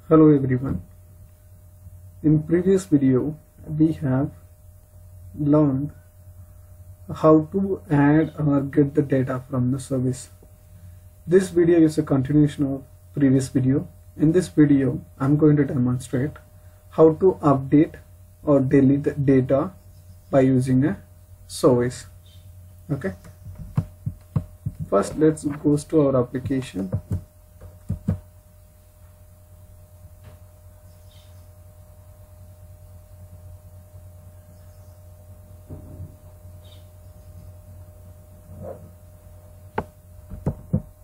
Hello everyone. In previous video we have learned how to add or get the data from the service. This video is a continuation of previous video. In this video I'm going to demonstrate how to update or delete data by using a service. Okay. First let's go to our application.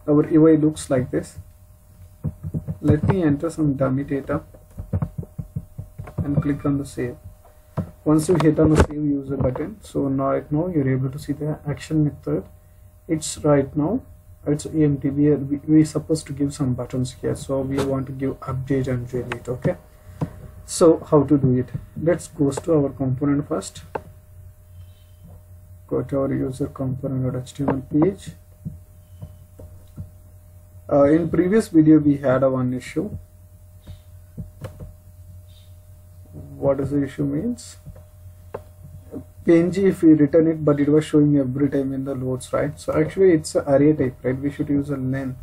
Our UI looks like this. Let me enter some dummy data and click on the save. Once you hit on the save user button, so right now you're able to see the action method. It's right now it's empty. We're supposed to give some buttons here, so we want to give update and delete. Okay, so how to do it? Let's go to our component first. Go to our user component.html page. In previous video we had one issue. What does the issue means? PNG, if we return it, but it was showing every time in the loads, right? So actually it's an array type, right? We should use a length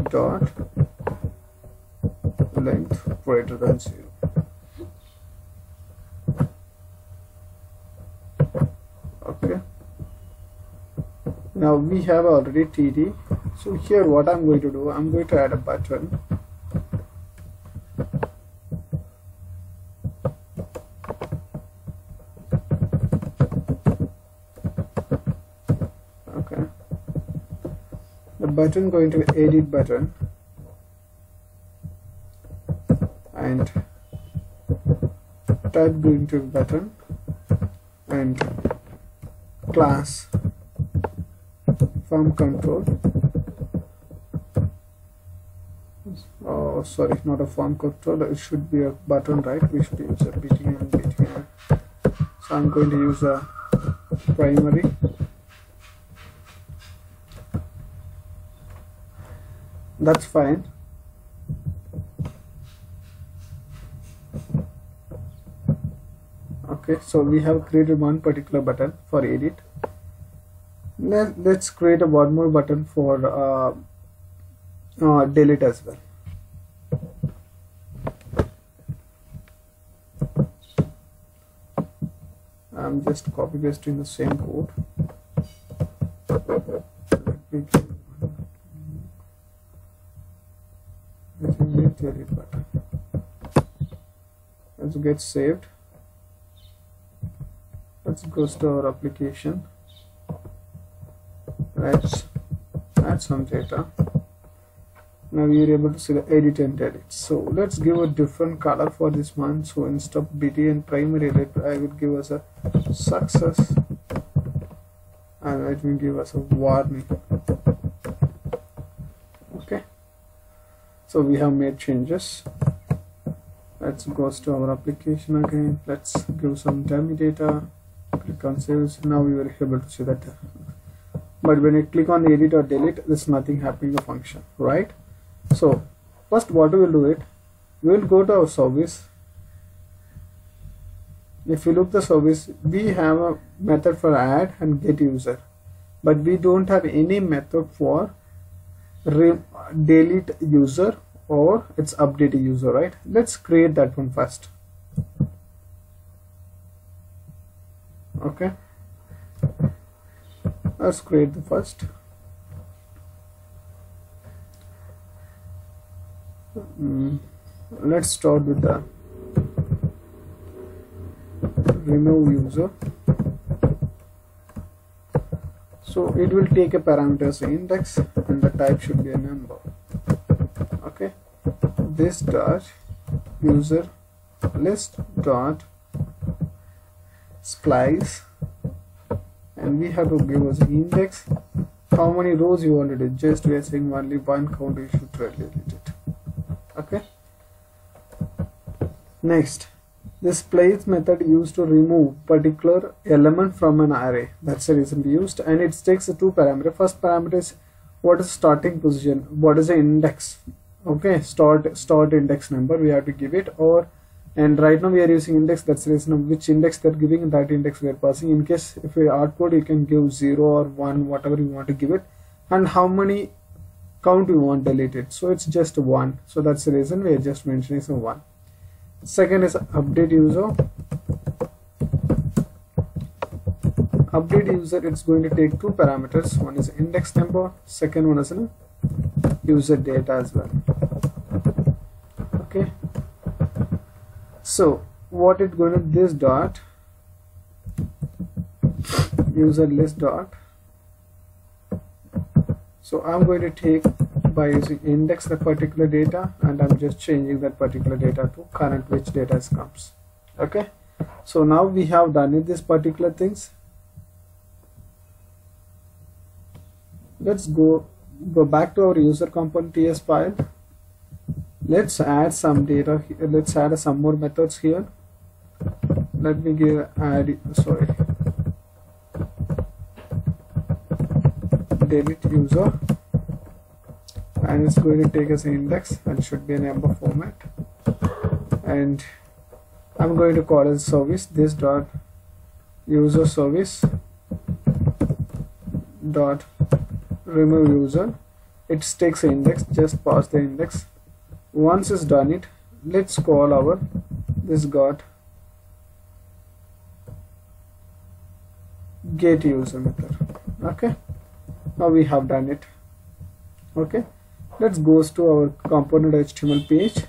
dot length greater than 0. Okay. Now we have already TD. So here what I'm going to do, I'm going to add a button. Okay. The button going to be edit button and type going to button and class form control. Oh, sorry, not a form control. It should be a button, right? We should use a BTN. So I'm going to use a primary. That's fine. Okay, so we have created one particular button for edit. Let's create one more button for delete as well. I'm just copy pasting the same code. Let me give delete button. Let's get saved. Let's go to our application. Let's add some data. Now we are able to see the edit and delete. So let's give a different color for this one. So instead of BT and primary, I will give us a success and let me give us a warning. Okay, so we have made changes. Let's go to our application again. Let's give some dummy data. Click on save. Now we are able to see that. But when you click on edit or delete, there's nothing happening in the function, right? So first what we will do it, we will go to our service. If you look the service, we have a method for add and get user, but we don't have any method for delete user or it's update user, right? Let's create that one first. Okay, let's create the first. Let's start with the remove user. So it will take a parameters index and the type should be a number. Okay, this dot user list dot splice, and we have to give us index. How many rows you want to do? Just we are saying only one count, you should delete it. Okay, next, this place method used to remove particular element from an array. That's the reason we used, and it takes two parameters. First parameter is what is starting position, what is the index, okay, start index number we have to give it, or and right now we are using index, that's the reason which index they're giving, that index we are passing. In case if we output, you can give 0 or 1, whatever you want to give it, and how many count we want deleted, so it's just 1, so that's the reason we are just mentioning some 1. Second is update user. Update user, it's going to take 2 parameters, one is index number, second one is user data as well. Okay, so what it's going to, this dot user list dot, so I'm going to take by using index the particular data, and I'm just changing that particular data to current which data comes. Okay, so now we have done it, these particular things. Let's go back to our user component TS file. Let's add some data here. Let's add some more methods here. Let me give delete user, and it's going to take as an index and should be a number format, and I'm going to call as service this dot user service dot remove user. It takes an index, just pass the index. Once it's done it, let's call our this got get user method. Okay, now we have done it. Okay, let's go to our component HTML page.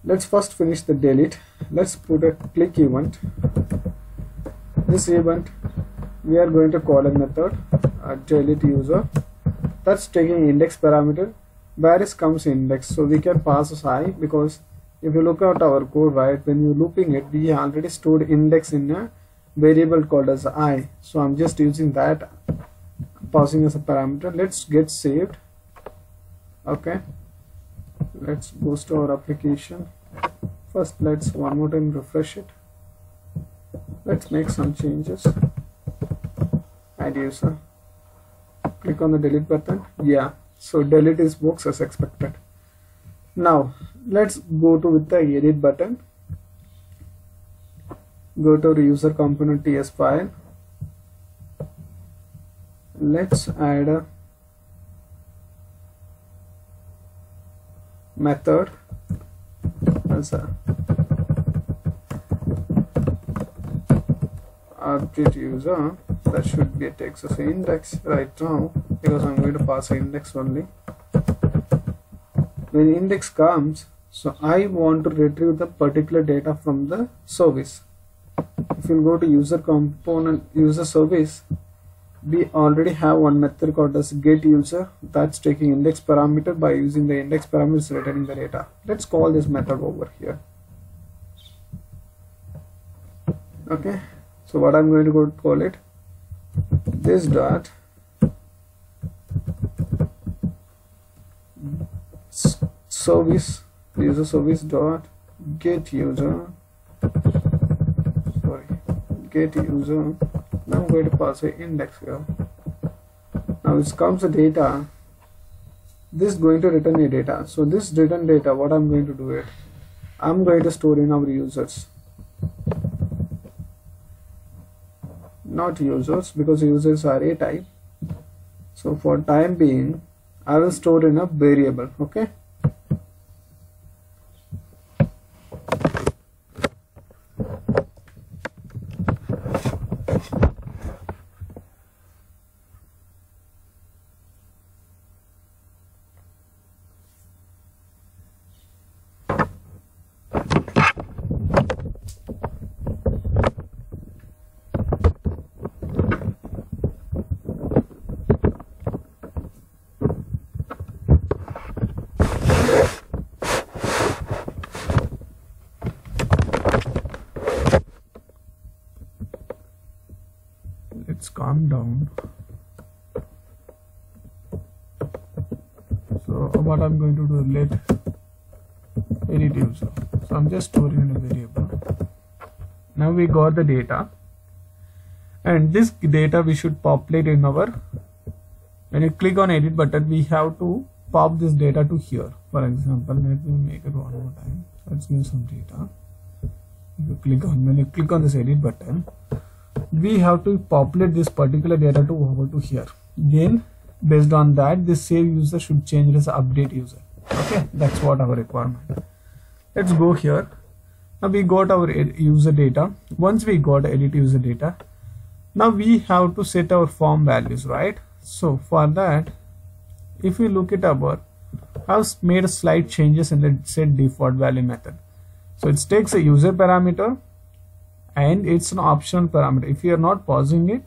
Let's first finish the delete. Let's put a click event. This event we are going to call a method delete user, that's taking index parameter, where is comes index, so we can pass as I, because if you look at our code, right, when you're looping it, we already stored index in a variable called as I, so I'm just using that, passing as a parameter. Let's get saved. Okay, let's go to our application. First let's one more time refresh it. Let's make some changes. Add user, click on the delete button. Yeah, so delete is works as expected. Now let's go to with the edit button, go to the user component TS file. Let's add a method as a update user, that should be a text as an index right now, because I'm going to pass an index only. When index comes, so I want to retrieve the particular data from the service. If you go to user component user service, we already have one method called as get user, that's taking index parameter. By using the index parameters, returning the data. Let's call this method over here. Okay, so what I'm going to go to call it, this dot service user service dot get user, get user. Now I'm going to pass an index here. Now it comes the data, this is going to return a data. So this return data, what I'm going to do it, I'm going to store in our users, not users, because users are a type. So for time being I will store in a variable. Okay, let's calm down. So what I'm going to do, let edit user, so I'm just storing in a variable. Now we got the data, and this data we should populate in our When you click on edit button, we have to pop this data to here. For example, let me make it one more time. Let's give some data. When you click on this edit button, we have to populate this particular data to over to here. Then based on that, this save user should change it as update user. Okay, that's what our requirement. Let's go here. Now we got our user data. Once we got edit user data, now we have to set our form values, right? So for that, if you look at our, I've made a slight changes in the set default value method. So it takes a user parameter and it's an optional parameter. If you are not pausing it,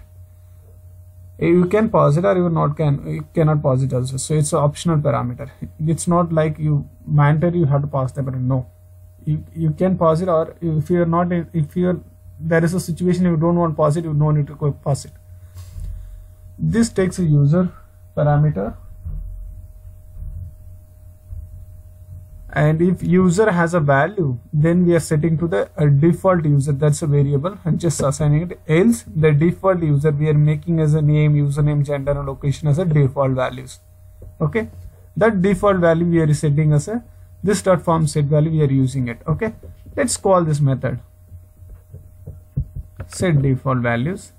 you can pause it, or you cannot pause it also. So it's an optional parameter. It's not like you mandatory you have to pause the parameter. No, you can pause it, or if you're not there is a situation you don't want to pause it, you don't need to go pause it. This takes a user parameter, and if user has a value, then we are setting to the default user, that's a variable, and just assigning it. Else the default user we are making as a name, username, gender and location as a default values. Okay, that default value we are setting as a this dot form set value, we are using it. Okay, let's call this method set default values.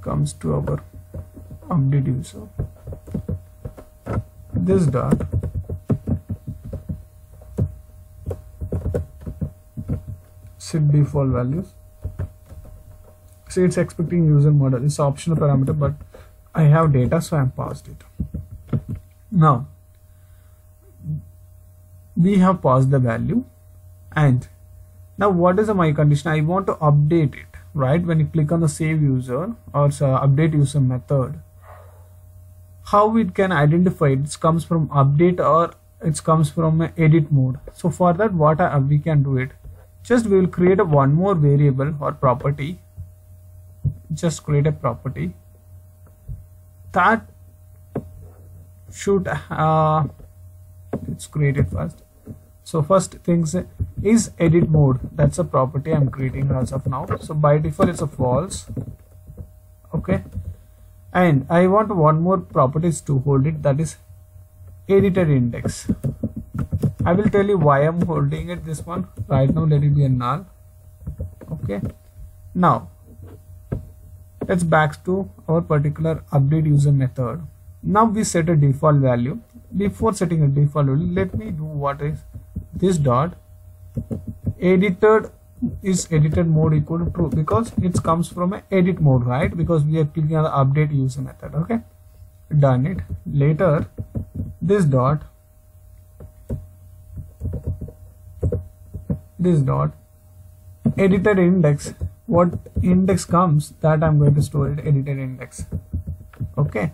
Comes to our update user, this dot set default values. So it's expecting user model. It's optional parameter, but I have data, so I'm passed it. Now we have passed the value, and now what is my condition? I want to update it. Right, when you click on the save user or update user method, how it can identify it comes from update or it comes from edit mode. So for that, what we can do it, just we will create a one more variable or property. Just create a property that should let's create it first. So first things is edit mode, that's a property I'm creating as of now. So by default it's a false. Okay, and I want one more properties to hold it, that is edited index. I will tell you why I'm holding it this one right now. Let it be a null. Okay, now let's back to our particular update user method. Now we set a default value. Before setting a default value, let me do what is this dot edited is edited mode equal to true, because it comes from a edit mode, right? Because we are clicking on the update user method. Okay, done it. Later this dot edited index, what index comes, that I'm going to store it edited index. Okay,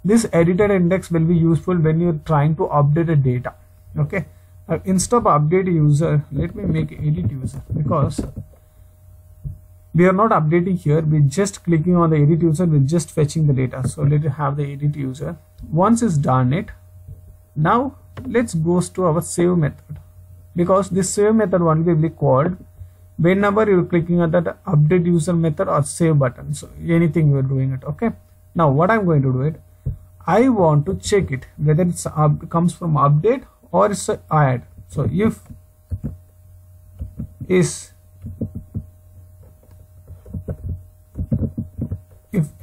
this edited index will be useful when you're trying to update a data. Okay, instead of update user, let me make edit user, because we are not updating here, we're just clicking on the edit user, we're just fetching the data. So let it have the edit user. Once it's done it, now let's go to our save method, because this save method only will be called whenever you're clicking on that update user method or save button. So anything you're doing it. Okay, now what I'm going to do it, I want to check it whether it's comes from update or it's a add. So if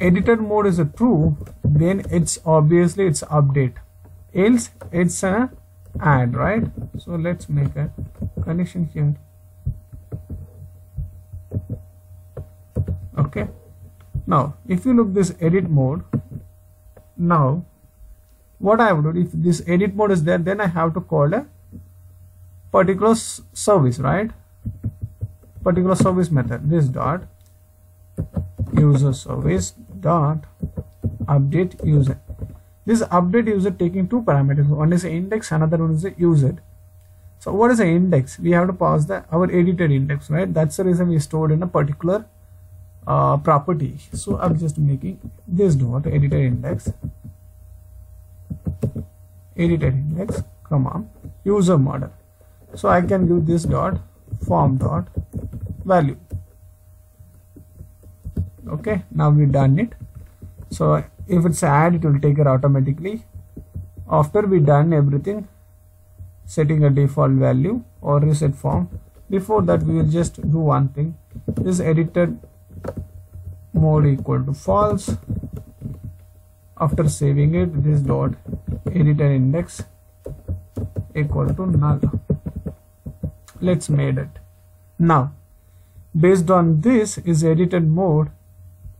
edited mode is a true, then it's obviously it's update, else it's a add, right? So let's make a condition here. Okay, now if you look this edit mode, now what I would do, if this edit mode is there, then I have to call a particular service, right? Particular service method, this dot user service dot update user. This update user taking two parameters, one is index, another one is a user. So what is the index? We have to pass our edited index, right? That's the reason we stored in a particular property. So I'm just making this dot editor index, come on, user model. So I can give this dot form dot value. Okay, now we've done it. So if it's add, it will take it automatically. After we done everything, setting a default value or reset form, before that we will just do one thing. This edited mode equal to false. After saving it, this dot editor index equal to null. Let's made it. Now based on this is edited mode,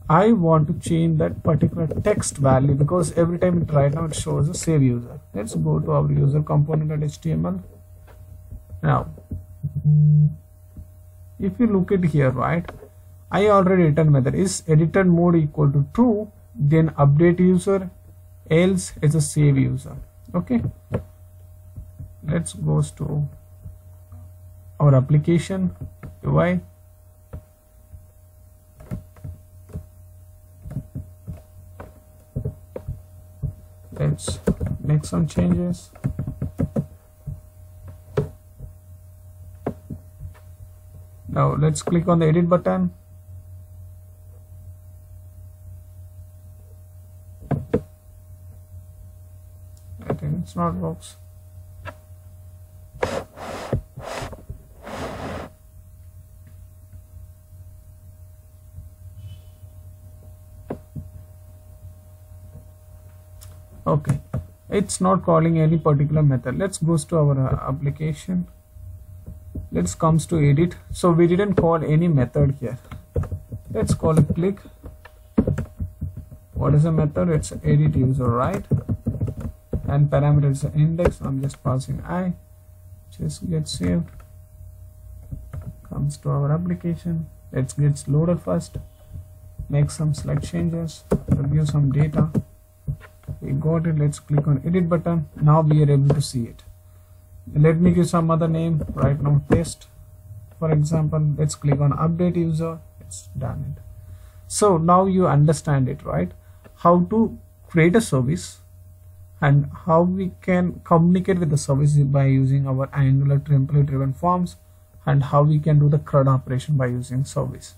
I want to change that particular text value, because every time right now it shows a save user. Let's go to our user component.html. Now if you look at here, right, I already written method is edited mode equal to true, then update user, else it's a save user. Okay, let's go to our application UI. Let's make some changes. Now let's click on the edit button. I think it's not works. Okay, it's not calling any particular method. Let's go to our application. Let's comes to edit. So we didn't call any method here. Let's call it click. What is the method? It's edit user, right? And parameter is index. I'm just passing I. Just get saved. Comes to our application. Let's get loaded first. Make some select changes. Review some data. We got it. Let's click on edit button. Now we are able to see it. Let me give some other name right now, test for example. Let's click on update user. It's done it. So now you understand it, right, how to create a service and how we can communicate with the service by using our Angular template driven forms, and how we can do the CRUD operation by using service.